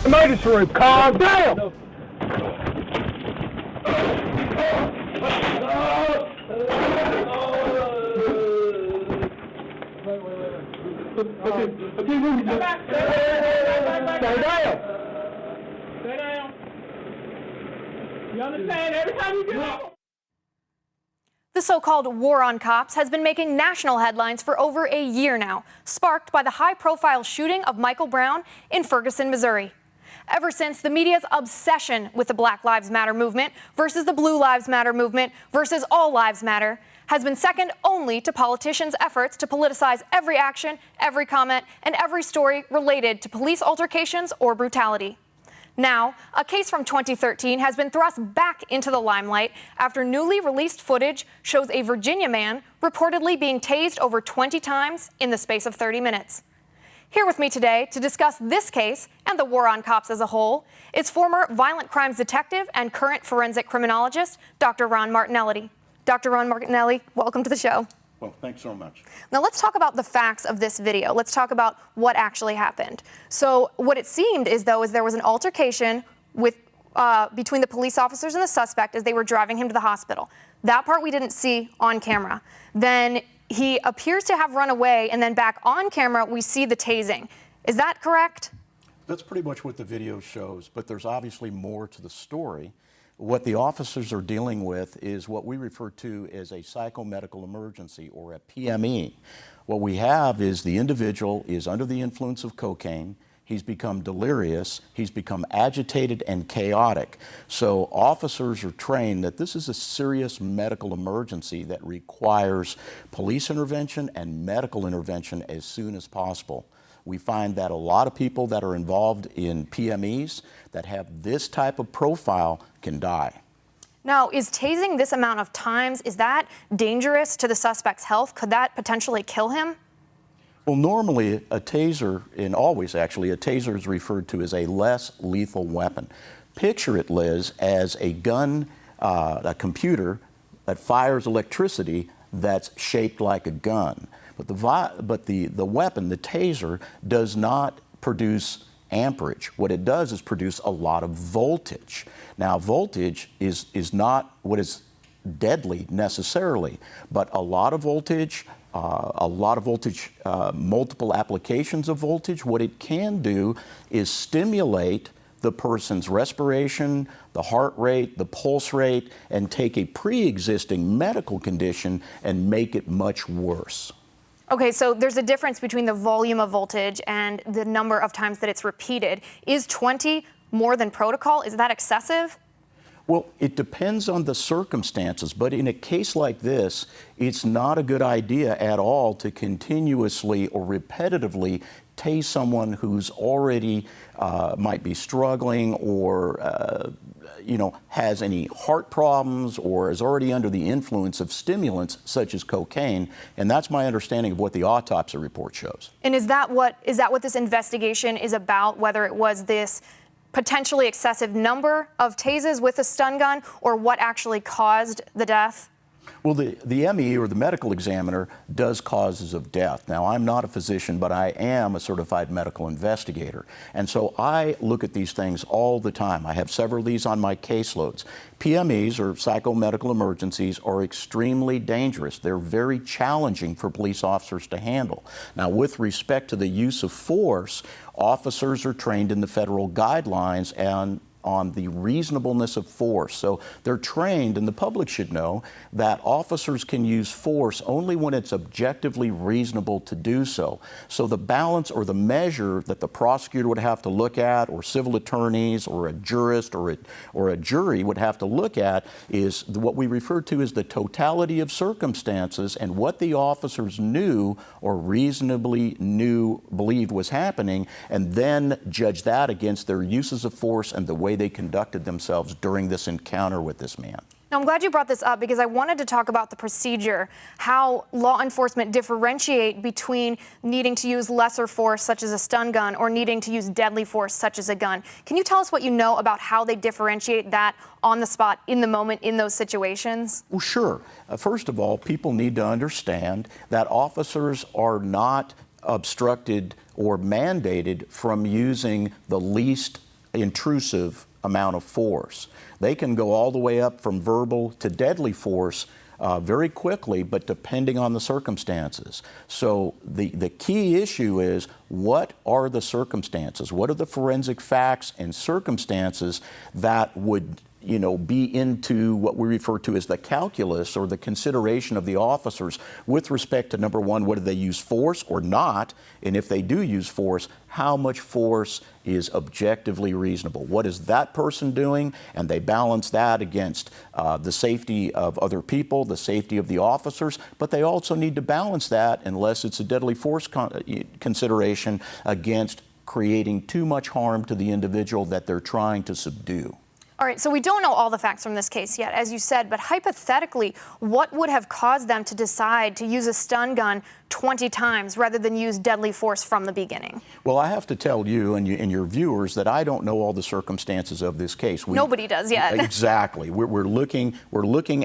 Emergency room, calm down! Okay, move. Stay down! Stay down. You understand? Every time you get up. The so-called war on cops has been making national headlines for over a year now, sparked by the high-profile shooting of Michael Brown in Ferguson, Missouri. Ever since, the media's obsession with the Black Lives Matter movement versus the Blue Lives Matter movement versus All Lives Matter has been second only to politicians' efforts to politicize every action, every comment, and every story related to police altercations or brutality. Now, a case from 2013 has been thrust back into the limelight after newly released footage shows a Virginia man reportedly being tased over 20 times in the space of 30 minutes. Here with me today to discuss this case and the war on cops as a whole is former violent crimes detective and current forensic criminologist, Dr. Ron Martinelli. Dr. Ron Martinelli, welcome to the show. Well, thanks so much. Now let's talk about the facts of this video. Let's talk about what actually happened. So what it seemed is there was an altercation with between the police officers and the suspect as they were driving him to the hospital. That part we didn't see on camera. Then he appears to have run away, and then back on camera we see the tasing. Is that correct? That's pretty much what the video shows, but there's obviously more to the story. What the officers are dealing with is what we refer to as a psychomedical emergency, or a PME. What we have is the individual is under the influence of cocaine. He's become delirious, he's become agitated and chaotic. So officers are trained that this is a serious medical emergency that requires police intervention and medical intervention as soon as possible. We find that a lot of people that are involved in PMEs that have this type of profile can die. Now, is tasing this amount of times, is that dangerous to the suspect's health? Could that potentially kill him? Well, normally a taser, and always actually, a taser is referred to as a less lethal weapon. Picture it, Liz, as a gun, a computer that fires electricity that's shaped like a gun. But the weapon, the taser, does not produce amperage. What it does is produce a lot of voltage. Now, voltage is not what is deadly necessarily, but a lot of voltage, multiple applications of voltage, what it can do is stimulate the person's respiration, the heart rate, the pulse rate, and take a pre-existing medical condition and make it much worse. Okay, so there's a difference between the volume of voltage and the number of times that it's repeated. Is 20 more than protocol? Is that excessive? Well, it depends on the circumstances, but in a case like this, it's not a good idea at all to continuously or repetitively tase someone who's already might be struggling or has any heart problems or is already under the influence of stimulants such as cocaine, and that's my understanding of what the autopsy report shows. And is that what this investigation is about, whether it was this potentially excessive number of tases with a stun gun or what actually caused the death? Well, the ME, or the medical examiner, does causes of death. Now, I'm not a physician, but I am a certified medical investigator. And so I look at these things all the time. I have several of these on my caseloads. PMEs, or psychomedical emergencies, are extremely dangerous. They're very challenging for police officers to handle. Now, with respect to the use of force, officers are trained in the federal guidelines and on the reasonableness of force. So they're trained, and the public should know, that officers can use force only when it's objectively reasonable to do so. So the balance or the measure that the prosecutor would have to look at, or civil attorneys, or a jurist, or a jury would have to look at, is what we refer to as the totality of circumstances and what the officers knew or reasonably believed was happening, and then judge that against their uses of force and the way they conducted themselves during this encounter with this man. Now, I'm glad you brought this up because I wanted to talk about the procedure, how law enforcement differentiate between needing to use lesser force, such as a stun gun, or needing to use deadly force, such as a gun. Can you tell us what you know about how they differentiate that on the spot, in the moment, in those situations? Well, sure. First of all, people need to understand that officers are not obstructed or mandated from using the least intrusive amount of force. They can go all the way up from verbal to deadly force very quickly, but depending on the circumstances. So the key issue is, what are the circumstances? What are the forensic facts and circumstances that would be into what we refer to as the calculus or the consideration of the officers with respect to, number one, whether they use force or not, and if they do use force, how much force is objectively reasonable? What is that person doing? And they balance that against the safety of other people, the safety of the officers, but they also need to balance that, unless it's a deadly force consideration, against creating too much harm to the individual that they're trying to subdue. All right, so we don't know all the facts from this case yet, as you said, but hypothetically, what would have caused them to decide to use a stun gun 20 times rather than use deadly force from the beginning? Well, I have to tell you and your viewers that I don't know all the circumstances of this case. Nobody does yet. Exactly. We're looking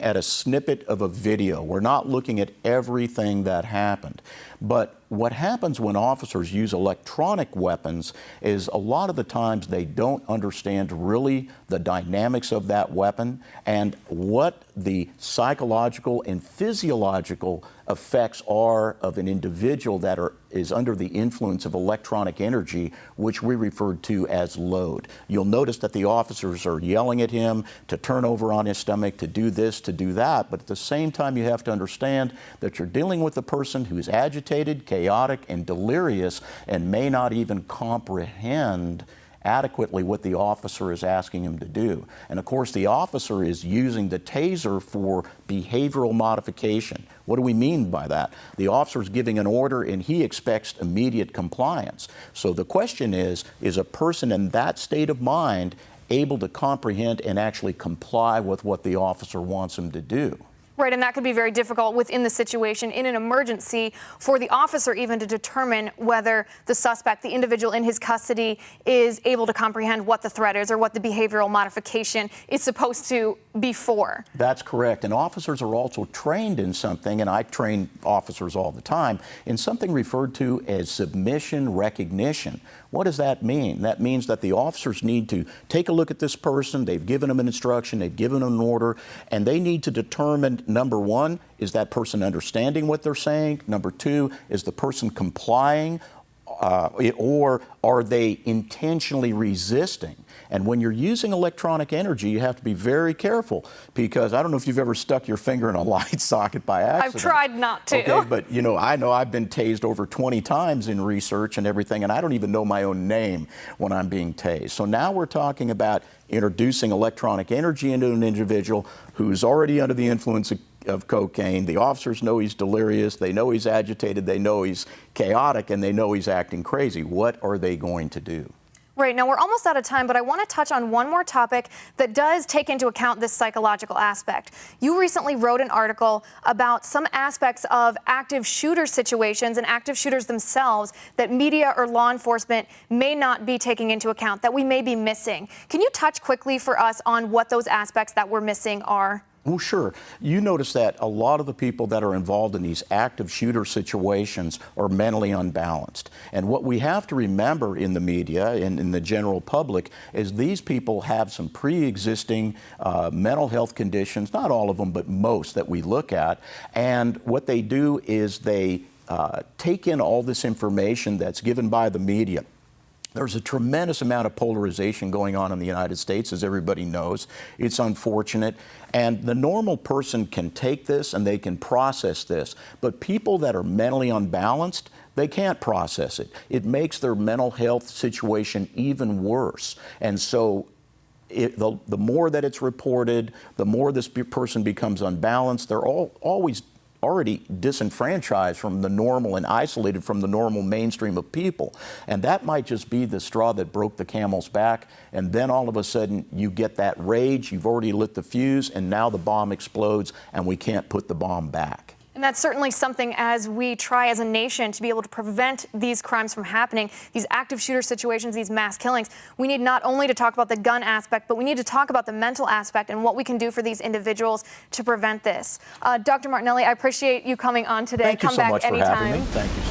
at a snippet of a video. We're not looking at everything that happened. But what happens when officers use electronic weapons is, a lot of the times they don't understand really the dynamics of that weapon and what the psychological and physiological effects are of an individual that is under the influence of electronic energy, which we referred to as load. You'll notice that the officers are yelling at him to turn over on his stomach, to do this, to do that, but at the same time you have to understand that you're dealing with a person who's agitated, chaotic, and delirious, and may not even comprehend adequately what the officer is asking him to do. And of course, the officer is using the taser for behavioral modification. What do we mean by that? The officer is giving an order and he expects immediate compliance. So the question is a person in that state of mind able to comprehend and actually comply with what the officer wants him to do? Right, and that could be very difficult within the situation, in an emergency, for the officer even to determine whether the suspect, the individual in his custody, is able to comprehend what the threat is or what the behavioral modification is supposed to be for. That's correct. And officers are also trained in something, and I train officers all the time, in something referred to as submission recognition. What does that mean? That means that the officers need to take a look at this person, they've given them an instruction, they've given them an order, and they need to determine, number one, is that person understanding what they're saying? Number two, is the person complying? Or are they intentionally resisting? And when you're using electronic energy, you have to be very careful, because I don't know if you've ever stuck your finger in a light socket by accident. I've tried not to. Okay, but I know I've been tased over 20 times in research and everything, and I don't even know my own name when I'm being tased. So now we're talking about introducing electronic energy into an individual who's already under the influence of cocaine. The officers know he's delirious, they know he's agitated, they know he's chaotic, and they know he's acting crazy. What are they going to do? Right, now we're almost out of time, but I want to touch on one more topic that does take into account this psychological aspect. You recently wrote an article about some aspects of active shooter situations and active shooters themselves that media or law enforcement may not be taking into account, that we may be missing. Can you touch quickly for us on what those aspects that we're missing are? Well, sure. You notice that a lot of the people that are involved in these active shooter situations are mentally unbalanced. And what we have to remember in the media and in the general public is these people have some pre-existing mental health conditions, not all of them, but most that we look at. And what they do is they take in all this information that's given by the media. There's a tremendous amount of polarization going on in the United States, as everybody knows. It's unfortunate. And the normal person can take this and they can process this. But people that are mentally unbalanced, they can't process it. It makes their mental health situation even worse. And so the more that it's reported, the more this person becomes unbalanced. They're always already disenfranchised from the normal and isolated from the normal mainstream of people. And that might just be the straw that broke the camel's back. And then all of a sudden you get that rage, you've already lit the fuse, and now the bomb explodes and we can't put the bomb back. And that's certainly something, as we try as a nation to be able to prevent these crimes from happening, these active shooter situations, these mass killings, we need not only to talk about the gun aspect, but we need to talk about the mental aspect and what we can do for these individuals to prevent this. Dr. Martinelli, I appreciate you coming on today. Thank you so much for having me. Anytime. Thank you.